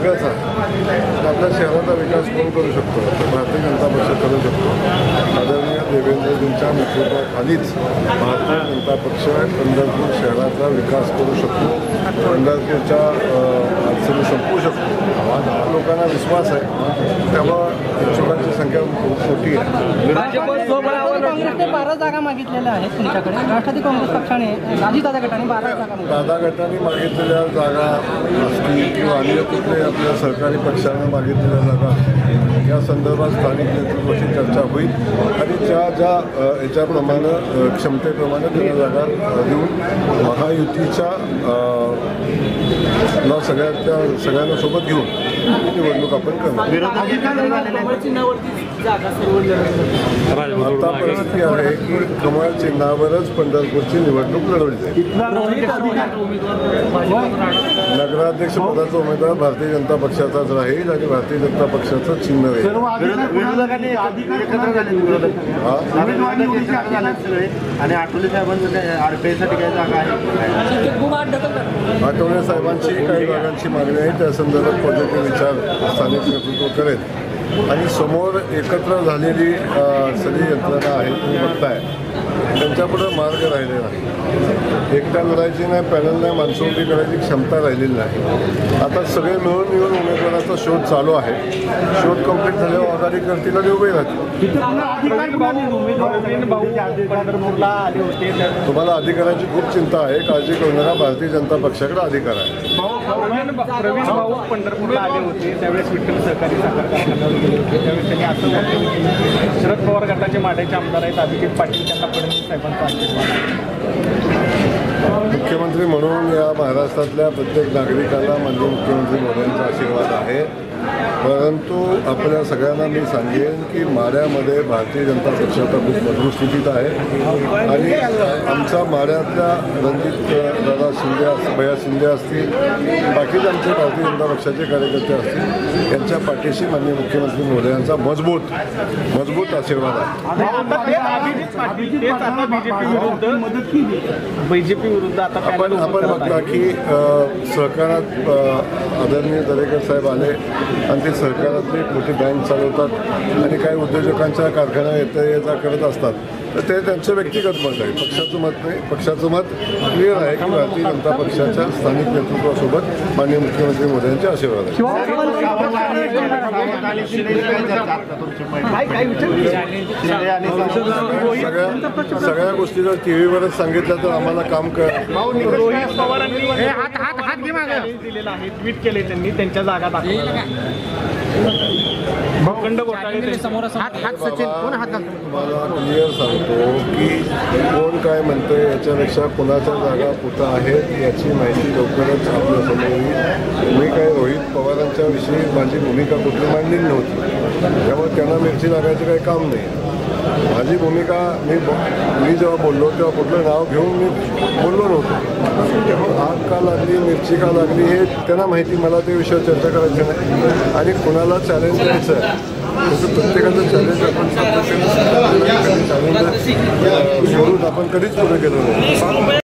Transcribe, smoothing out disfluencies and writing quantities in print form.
आपल्या शहराचा विकास कोण करू शकतो? तर भारतीय जनता पक्ष करू शकतो. आदरणीय देवेंद्रजींच्या नेतृत्वाखालीच भारतीय जनता पक्ष पंढरपूर शहराचा विकास करू शकतो. पंढरपूरच्या अडचणी संपवू शकतो. लोकांना विश्वास आहे. त्यामुळे इच्छुकांची संख्या खूप मोठी आहे. काँग्रेसने 12 जागा मागितलेल्या आहेत तुमच्याकडे. राष्ट्रवादी काँग्रेस पक्षाने अजितदादा गटाने 12 जागा दादा गटाने मागितलेल्या जागा असतील किंवा अन्य कुठले आपल्या सहकारी पक्षानं मागितलेल्या जागा या संदर्भात स्थानिक नेतृत्वाची चर्चा होईल आणि ज्या याच्याप्रमाणे क्षमतेप्रमाणे त्यांना जागा देऊन महायुतीच्या सगळ्यांना सोबत घेऊन निवडणूक आपण करणार. आता परिस्थिती आहे की कमळ चिन्हावरच पंढरपूरची निवडणूक लढवली जाईल. नगराध्यक्ष पदाचा उमेदवार भारतीय जनता पक्षाचाच राहील आणि भारतीय जनता पक्षाचं चिन्ह राहील. आणि आठवले साहेबांचं आरपीआयसाठी काय जागा आहे? आठवले साहेबांची काही जागांची मागणी आहे. त्या संदर्भात पॉझिटिव्ह विचार स्थानिक नेतृत्व करेल आणि समोर एकत्र झालेली सगळी यंत्रणा आहे तुम्ही बघताय. त्यांच्यापुढे मार्ग राहिलेला नाही. एकट्या लढायची नाही, पॅनल नाही, माणसोटी करायची क्षमता राहिलेली नाही. आता सगळे मिळून उमेदवाराचा शोध चालू आहे. शोध कंप्लीट झाल्यावर आघाडी करतील आणि उभे राहतील. तुम्हाला अधिकाराची खूप चिंता आहे. काळजी करू नका. भारतीय जनता पक्षाकडे अधिकार आहे. प्रवीण भाऊ पंढरपूरला आले होते त्यावेळेस विठ्ठल सहकारी साखर कारखान्यावर गेले होते. त्यावेळेस त्यांनी असं म्हटलं की शरद पवार गटाचे माढ्याचे आमदार आहेत अभिजित पाटील त्यांना फडणवीस साहेबांचा आशीर्वाद आहे. मुख्यमंत्री म्हणून या महाराष्ट्रातल्या प्रत्येक नागरिकाला माननीय मुख्यमंत्री मोदींचा आशीर्वाद आहे. परंतु आपल्या सगळ्यांना मी सांगेन की माढ्यामध्ये भारतीय जनता पक्ष आता खूप मजबूत स्थितीत आहे आणि आमच्या माढ्यातल्या रणजित दादा शिंदे भैया शिंदे असतील, बाकीचे आमचे भारतीय जनता पक्षाचे कार्यकर्ते असतील, यांच्या पाठीशी माननीय मुख्यमंत्री मोदींचा मजबूत आशीर्वाद आहे. बीजेपी विरुद्ध आता आपण बघता की सहकारात आदरणीय दरेकर साहेब आले आणि ते सहकारातली एक मोठी बँक चालवतात आणि काही उद्योजकांच्या कारखाना येता करत असतात. तर ते त्यांचं व्यक्तिगत मत आहे. पक्षाचं मत नाही. पक्षाचं मत क्लिअर आहे की भारतीय जनता पक्षाच्या स्थानिक नेतृत्वासोबत माननीय मुख्यमंत्री मोदींचे आशीर्वाद आहे. सगळ्या गोष्टी जर टीव्हीवरच सांगितल्या तर आम्हाला काम रोहित पवारांनी दिलेला आहे. ट्विट केले त्यांनी त्यांच्या जागा दाखवल्या. भूखंड घोटाळे तुम्हाला क्लिअर सांगतो की कोण काय म्हणतं याच्यापेक्षा कोणाच्या जागा कुठं आहेत याची माहिती लवकरच आपल्यासमोर येईल. मी काय रोहित पवारांच्या विषयी माझी भूमिका कुठली मांडलेली नव्हती. त्यामुळे त्यांना मिरची लागायचं काही काम नाही. माझी भूमिका मी जेव्हा बोललो तेव्हा कुठलं नाव घेऊन मी बोललो नव्हतो. तेव्हा आग का लागली, मिरची का लागली हे त्यांना माहिती. मला त्या विषयावर चर्चा करायची नाही आणि कुणाला चॅलेंज द्यायचं आहे तसं प्रत्येकाचं चॅलेंज आपण चॅलेंज सोडून आपण कधीच पुढे गेलो नाही.